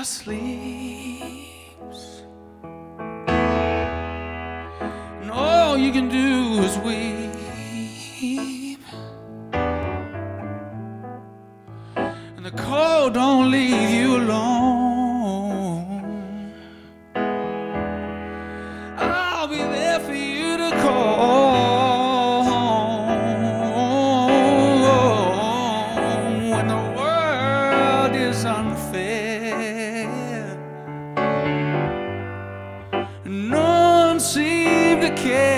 sleeps, and all you can do is weep, and the cold don't leave you alone. I'll be there for you to call when the world is unfair. No one seems to care,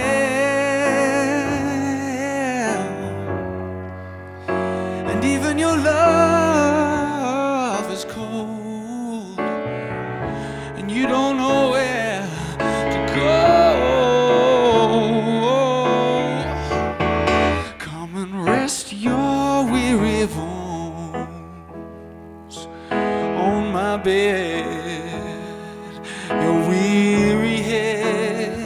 and even your love is cold, and you don't know where to go. Come and rest your weary bones on my bed, your weary head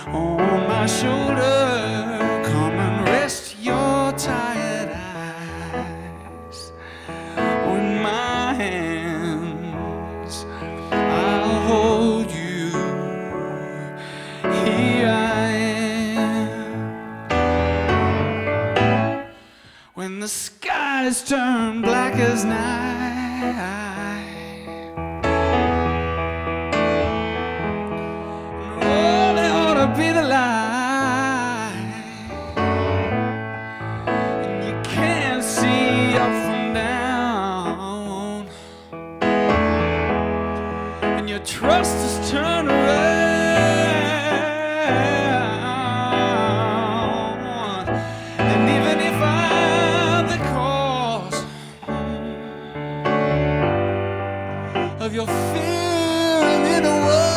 on my shoulder. Come and rest your tired eyes on my hands. I'll hold you. Here I am. When the skies turn black as night, and oh, they ought to be the light, and you can't see up from down, and your trust is turned around, and even if I'm the cause of your fear in the wars,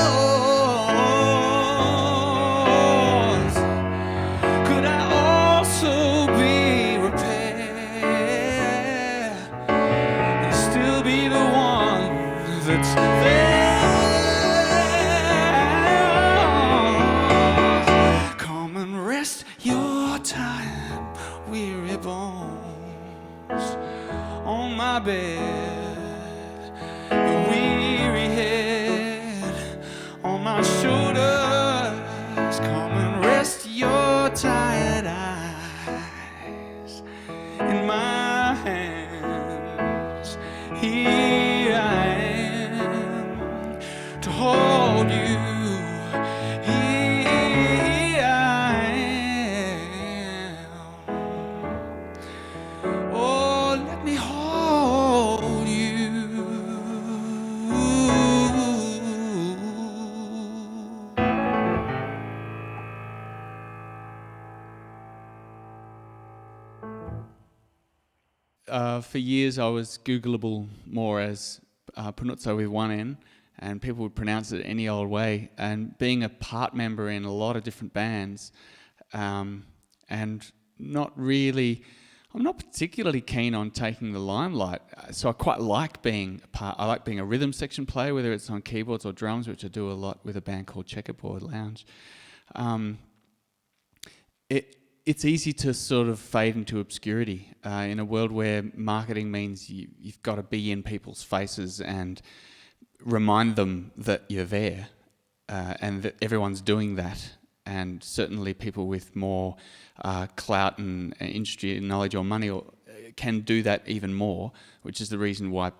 could I also be repaired and still be the one that's there? Come and rest your tired, weary bones on my bed, your weary head on my shoulders. Come and rest your tired eyes in my hands. Here I am to hold you. Here I am. Oh, let me hold you. For years I was Googleable more as Pannuzzo with one N, and people would pronounce it any old way. And being a part member in a lot of different bands, and not really, I'm not particularly keen on taking the limelight. So I quite like being a part. I like being a rhythm section player, whether it's on keyboards or drums, which I do a lot with a band called Checkerboard Lounge. It's easy to sort of fade into obscurity in a world where marketing means you've got to be in people's faces and remind them that you're there, and that everyone's doing that. And certainly people with more clout and industry knowledge or money can do that even more, which is the reason why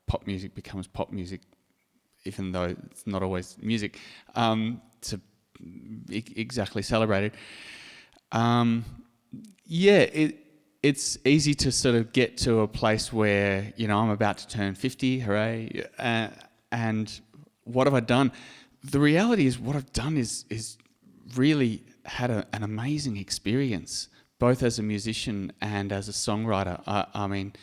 pop music becomes pop music, even though it's not always music, to exactly celebrate it. It's easy to sort of get to a place where, I'm about to turn 50, hooray, and what have I done? The reality is what I've done is really had an amazing experience, both as a musician and as a songwriter. I mean,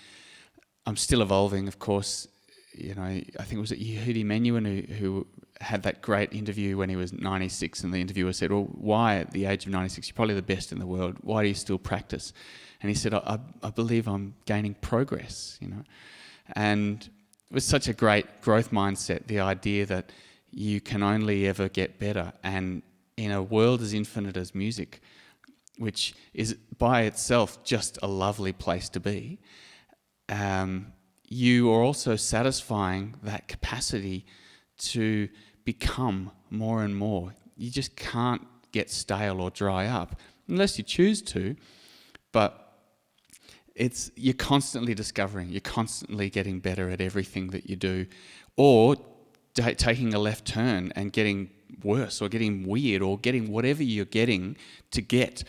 I'm still evolving, of course. I think it was Yehudi Menuhin who had that great interview when he was 96, and the interviewer said, well, why at the age of 96, you're probably the best in the world, why do you still practice? And he said, I believe I'm gaining progress, And it was such a great growth mindset, the idea that you can only ever get better. And in a world as infinite as music, which is by itself just a lovely place to be, you are also satisfying that capacity to become more and more. You just can't get stale or dry up unless you choose to, but you're constantly discovering, you're constantly getting better at everything that you do, or taking a left turn and getting worse or getting weird or getting whatever you're getting to get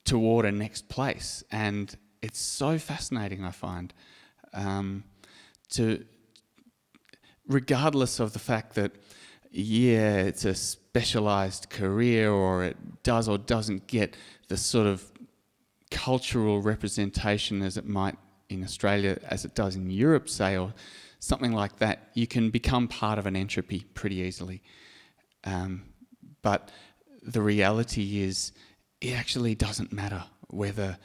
toward a next place. And it's so fascinating, I find, to regardless of the fact that, yeah, it's a specialized career or it does or doesn't get the sort of cultural representation as it might in Australia, as it does in Europe, say, or something like that, you can become part of an entropy pretty easily. But the reality is, it actually doesn't matter whether,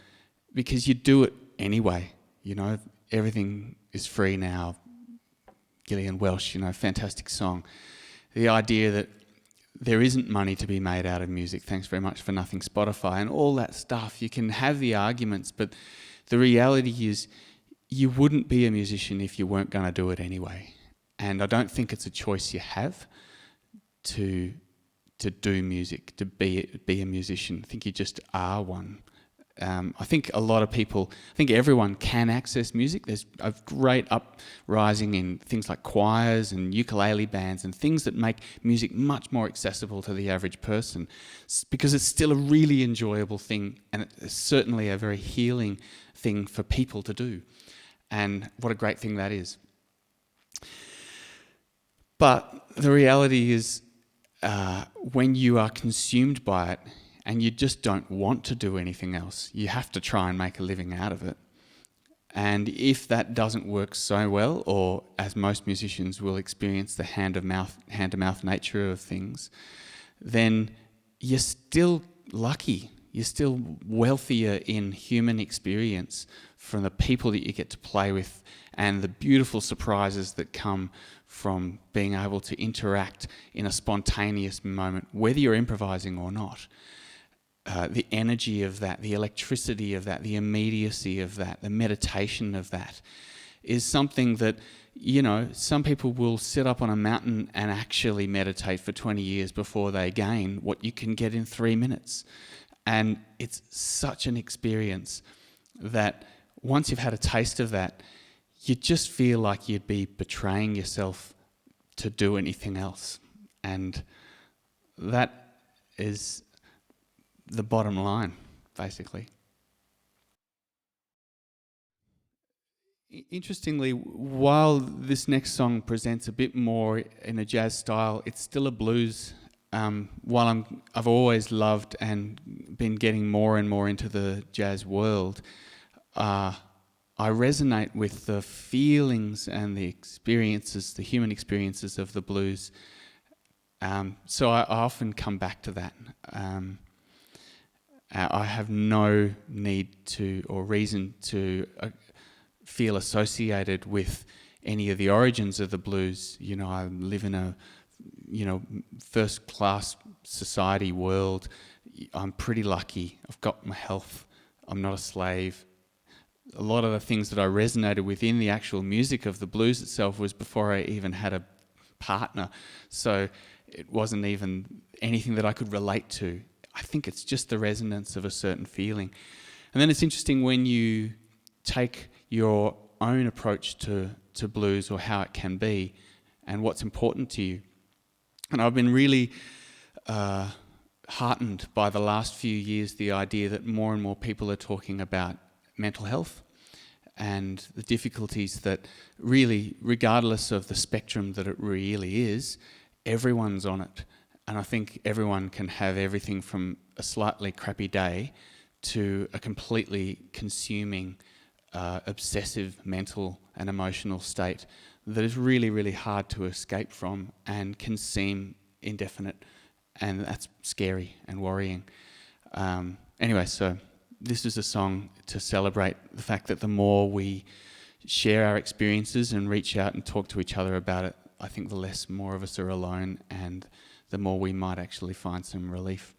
because you do it anyway. You know, everything is free now. Gillian Welsh, you know, fantastic song. The idea that there isn't money to be made out of music, thanks very much for nothing, Spotify, and all that stuff. You can have the arguments, but the reality is you wouldn't be a musician if you weren't going to do it anyway. And I don't think it's a choice you have to do music, to be a musician. I think you just are one. I think a lot of people, I think everyone can access music. There's a great uprising in things like choirs and ukulele bands and things that make music much more accessible to the average person, because it's still a really enjoyable thing, and it's certainly a very healing thing for people to do. And what a great thing that is. But the reality is, when you are consumed by it, and you just don't want to do anything else, you have to try and make a living out of it. And if that doesn't work so well, or as most musicians will experience the hand-to-mouth nature of things, then you're still lucky. You're still wealthier in human experience from the people that you get to play with and the beautiful surprises that come from being able to interact in a spontaneous moment, whether you're improvising or not. The energy of that, the electricity of that, the immediacy of that, the meditation of that is something that, you know, some people will sit up on a mountain and actually meditate for 20 years before they gain what you can get in 3 minutes. And it's such an experience that once you've had a taste of that, you just feel like you'd be betraying yourself to do anything else. And that is the bottom line, basically. Interestingly, while this next song presents a bit more in a jazz style, it's still a blues. While I've always loved and been getting more and more into the jazz world, I resonate with the feelings and the experiences, the human experiences of the blues. So I often come back to that. I have no need to or reason to feel associated with any of the origins of the blues. You know, I live in a, you know, first-class society world. I'm pretty lucky. I've got my health. I'm not a slave. A lot of the things that I resonated with in the actual music of the blues itself was before I even had a partner. So it wasn't even anything that I could relate to. I think it's just the resonance of a certain feeling. And then it's interesting when you take your own approach to blues, or how it can be and what's important to you. And I've been really heartened by the last few years, the idea that more and more people are talking about mental health and the difficulties that really, regardless of the spectrum that it really is, everyone's on it. And I think everyone can have everything from a slightly crappy day to a completely consuming, obsessive mental and emotional state that is really, really hard to escape from and can seem indefinite. And that's scary and worrying. Anyway, so this is a song to celebrate the fact that the more we share our experiences and reach out and talk to each other about it, I think the less more of us are alone, and the more we might actually find some relief.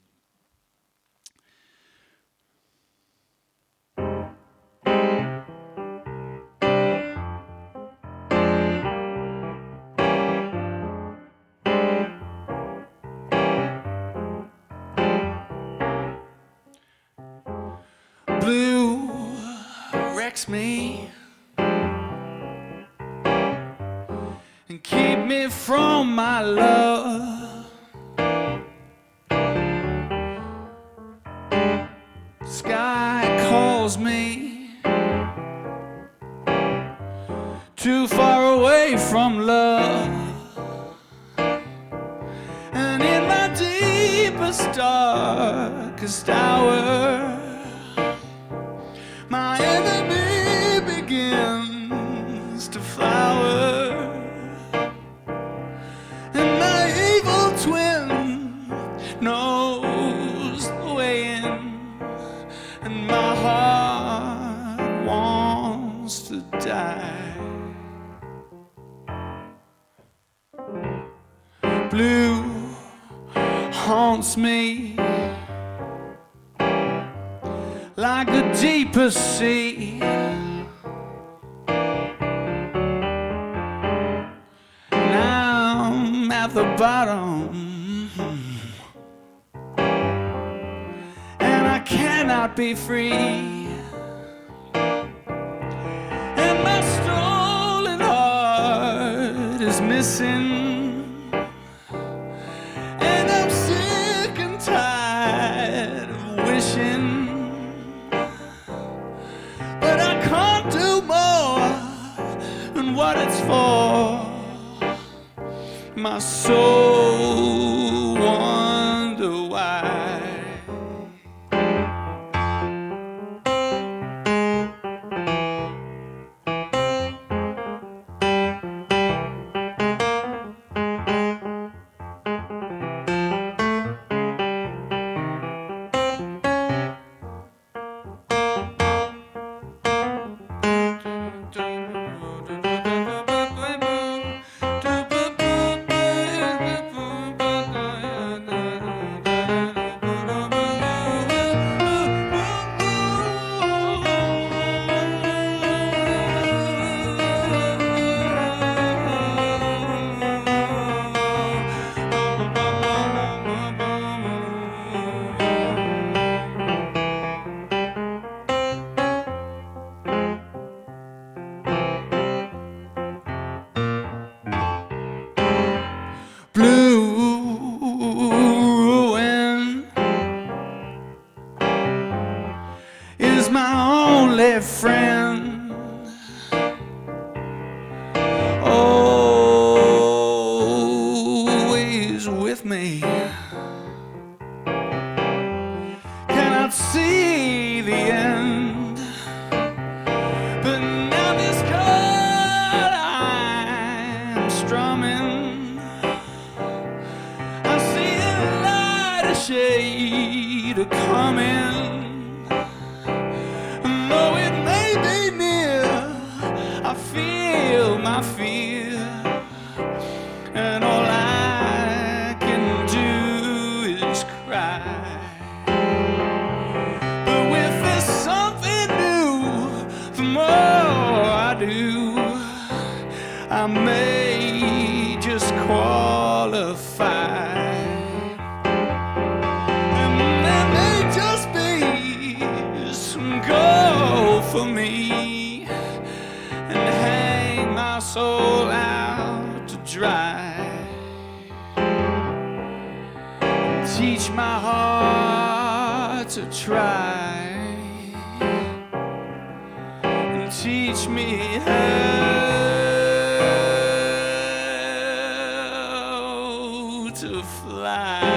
distracts me and keep me from my love. Sky calls me too far away from love. And in my deepest, darkest hour, my enemy begins to flower. And my evil twin knows the way in. And my heart wants to die. Blue haunts me like the deepest sea. And I'm at the bottom, and I cannot be free. And my stolen heart is missing. But I can't do more than what it's for. My soul wonder why. Blue ruin is my only friend. Always with me. Cannot see the end, but now this chord I'm strumming, shade of coming. Though it may be near, I feel my fear, and all I can do is cry. But with this something new, the more I do, I may just qualify. Go for me and hang my soul out to dry. Teach my heart to try, and teach me how to fly.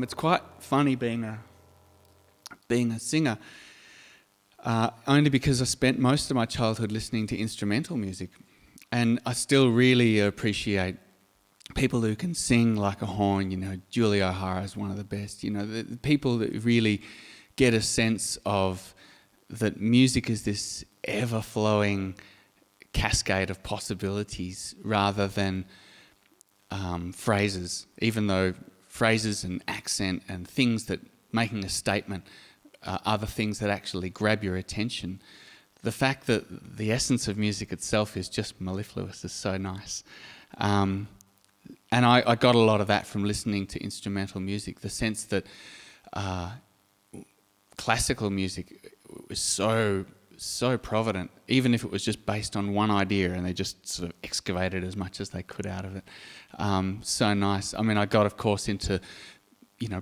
It's quite funny being a singer, only because I spent most of my childhood listening to instrumental music, and I still really appreciate people who can sing like a horn. Julia O'Hara is one of the best. The people that really get a sense of that music is this ever-flowing cascade of possibilities rather than phrases, even though phrases and accent and things that making a statement are the things that actually grab your attention. The fact that the essence of music itself is just mellifluous is so nice. And I got a lot of that from listening to instrumental music, the sense that classical music was so provident, even if it was just based on one idea and they just sort of excavated as much as they could out of it. So nice. I mean, I got, of course, into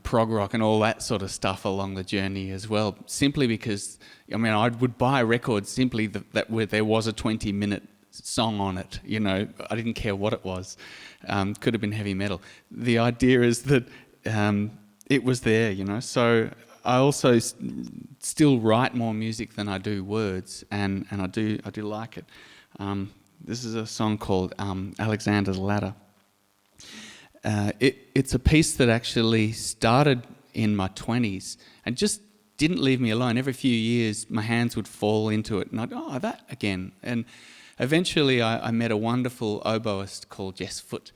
prog rock and all that sort of stuff along the journey as well, simply because, I would buy records simply that where there was a 20-minute song on it. I didn't care what it was. Could have been heavy metal. The idea is that it was there, so I also still write more music than I do words, and I do like it. This is a song called Alexander's Ladder. It's a piece that actually started in my 20s and just didn't leave me alone. Every few years, my hands would fall into it, and I'd, that again. And eventually, I met a wonderful oboist called Jess Foote.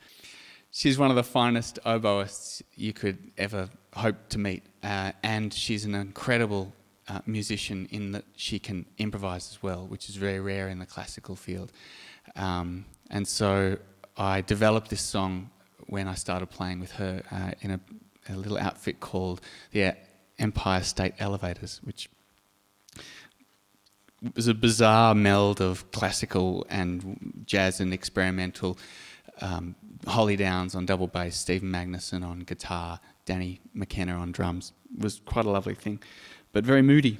She's one of the finest oboists you could ever hope to meet, and she's an incredible musician in that she can improvise as well, which is very rare in the classical field. And so I developed this song when I started playing with her in a little outfit called the Empire State Elevators, which was a bizarre meld of classical and jazz and experimental. Holly Downs on double bass, Stephen Magnuson on guitar, Danny McKenna on drums. It was quite a lovely thing, but very moody.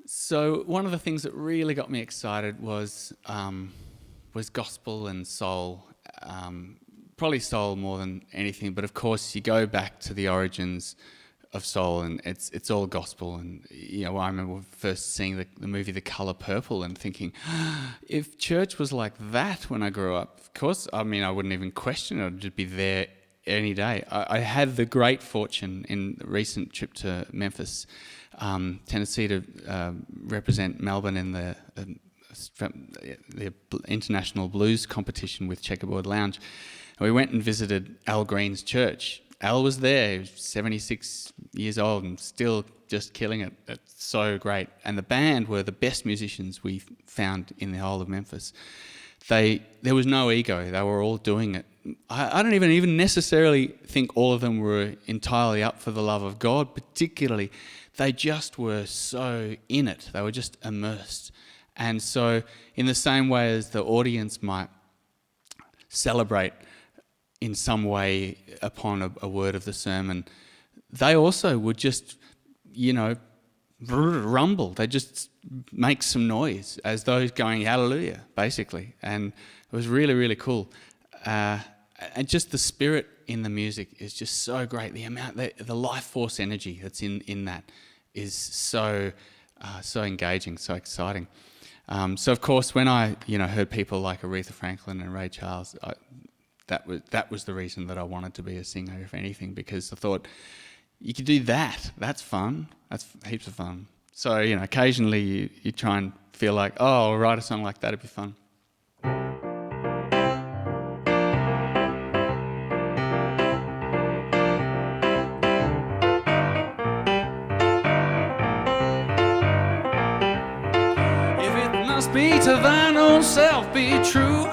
So one of the things that really got me excited was gospel and soul. Probably soul more than anything, but of course you go back to the origins of soul, and it's all gospel. And I remember first seeing the movie The Colour Purple and thinking, if church was like that when I grew up, of course, I wouldn't even question it. I'd just be there any day. I had the great fortune in a recent trip to Memphis, Tennessee, to represent Melbourne in the International Blues competition with Checkerboard Lounge. And we went and visited Al Green's church. Al was there. He was 76 years old and still just killing it. It's so great. And the band were the best musicians we found in the whole of Memphis. There was no ego. They were all doing it. I don't even necessarily think all of them were entirely up for the love of God, particularly. They just were so in it. They were just immersed. And so in the same way as the audience might celebrate in some way upon a word of the sermon, they also would just, rumble. They just make some noise as those going hallelujah, basically. And it was really, really cool. And just the spirit in the music is just so great. The amount, the life force energy that's in that is so engaging, so exciting. So of course, when I heard people like Aretha Franklin and Ray Charles, that was the reason that I wanted to be a singer, if anything, because I thought you could do that. That's fun. That's heaps of fun. So occasionally you try and feel like, oh, I'll write a song like that. It'd be fun. Be to thine own self be true.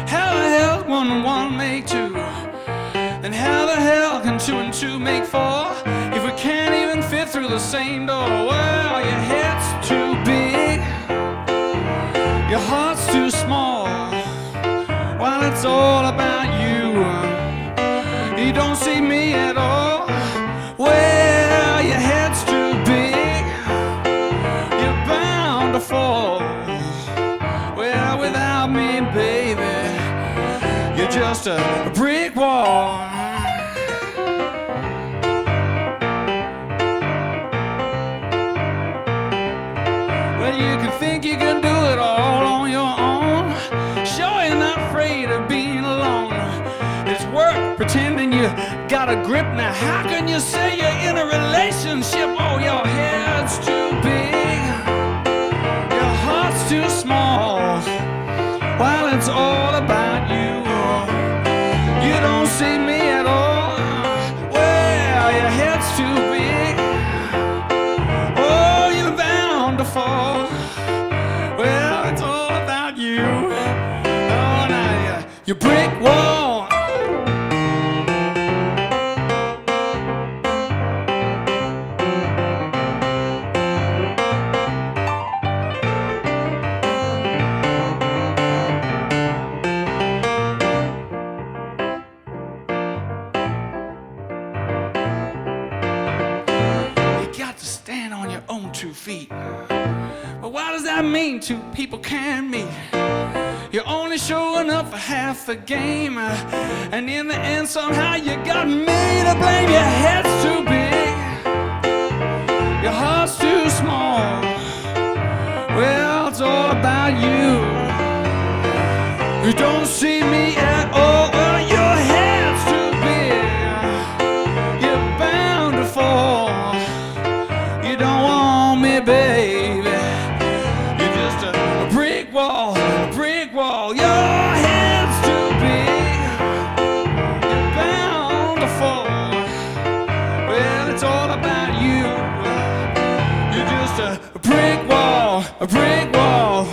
How the hell one and one make two? And how the hell can two and two make four? If we can't even fit through the same door. Well, your head's too big, your heart's too small. While it's all about you, you don't see me at all. Well, your head's too big, you're bound to fall. Without me, baby, you're just a brick wall. Well, you can think you can do it all on your own. Sure, you're not afraid of being alone. It's work pretending you got a grip. Now, how can you say you're in a relationship? Oh, your head's too big, your heart's too small. While it's all about you, you don't see me at all. Well, your head's too big, oh, you're bound to fall. Well, it's all about you. Oh, now you brick wall. Feet. But what does that mean? Two people can't meet. You're only showing up for half the game, and in the end somehow you got me to blame. Your head's too big, your heart's too small. Well, it's all about you. You don't see me at all. Well, your head's too big, you're bound to fall. You don't want me, baby, you're just a brick wall, a brick wall. Your head's too big, you're bound to fall. Well, it's all about you. You're just a brick wall, a brick wall.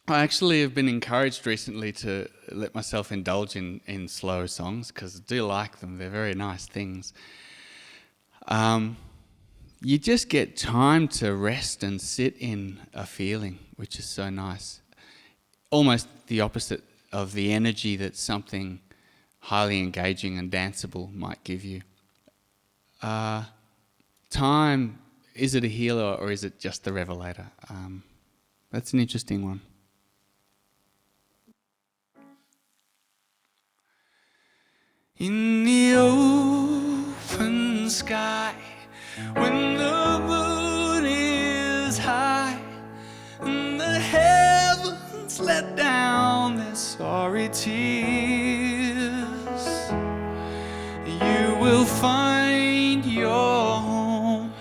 I actually have been encouraged recently to let myself indulge in slow songs because I do like them. They're very nice things. You just get time to rest and sit in a feeling, which is so nice. Almost the opposite of the energy that something highly engaging and danceable might give you. Time, is it a healer or is it just the revelator? That's an interesting one. In the open sky, when the moon is high, and the heavens let down their sorry tears, you will find your home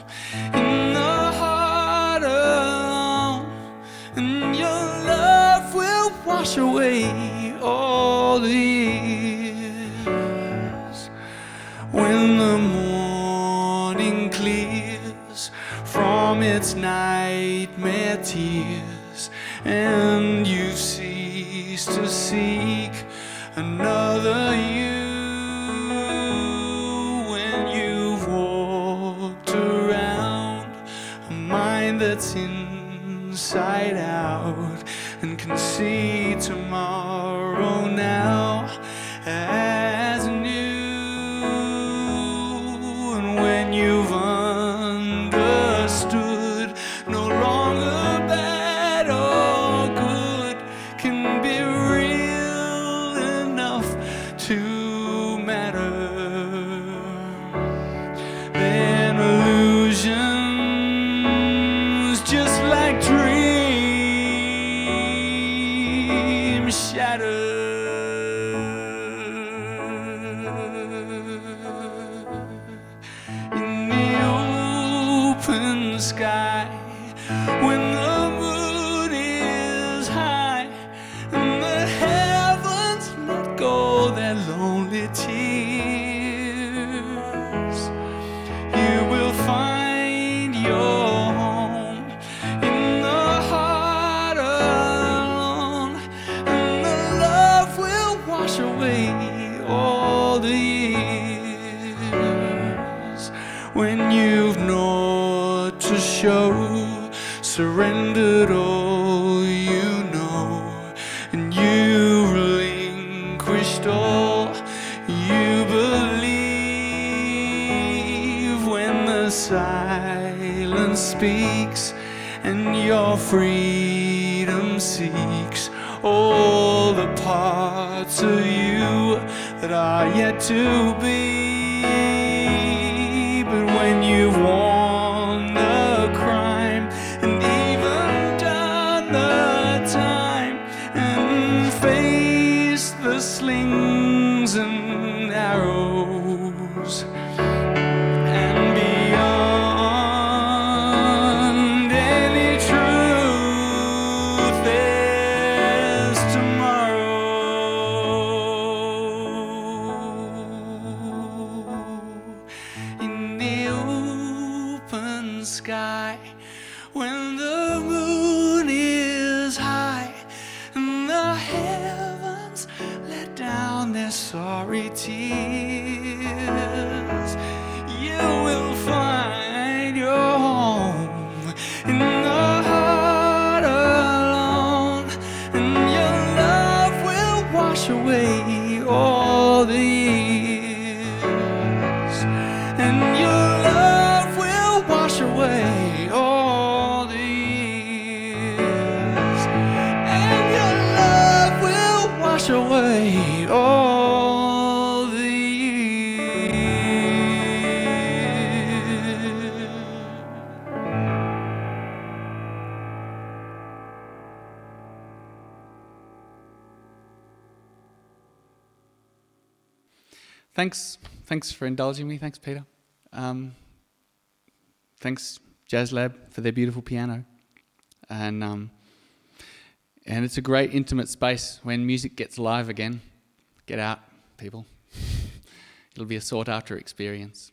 in the heart alone, and your love will wash away all the years. When the morning clears from its nightmare tears, and you cease to seek another you, when you've walked around a mind that's inside out and can see tomorrow now as new, and when you've understood no longer bad or good can be real enough to matter, then illusions just like dreams shatter. In the open sky, when the moon is high, and the heavens let go their lonely tears, you will find your home in the heart alone, and the love will wash away all the years. When you've naught to show, surrendered all you know, and you relinquished all you believe, when the silence speaks and your freedom seeks all the parts of you that are yet to be. But when you've won the crime and even done the time and faced the slings and arrows, and beyond any truth there's tomorrow. In the open sky, when the moon is high, and the heavens let down their sorry tears, you will find your home in the heart alone, and your love will wash away all the years, and your love will wash away all the years, and your love will wash away all the years. Thanks for indulging me. Thanks, Peter. Thanks, Jazz Lab, for their beautiful piano. And it's a great intimate space when music gets live again. Get out, people. It'll be a sought after experience.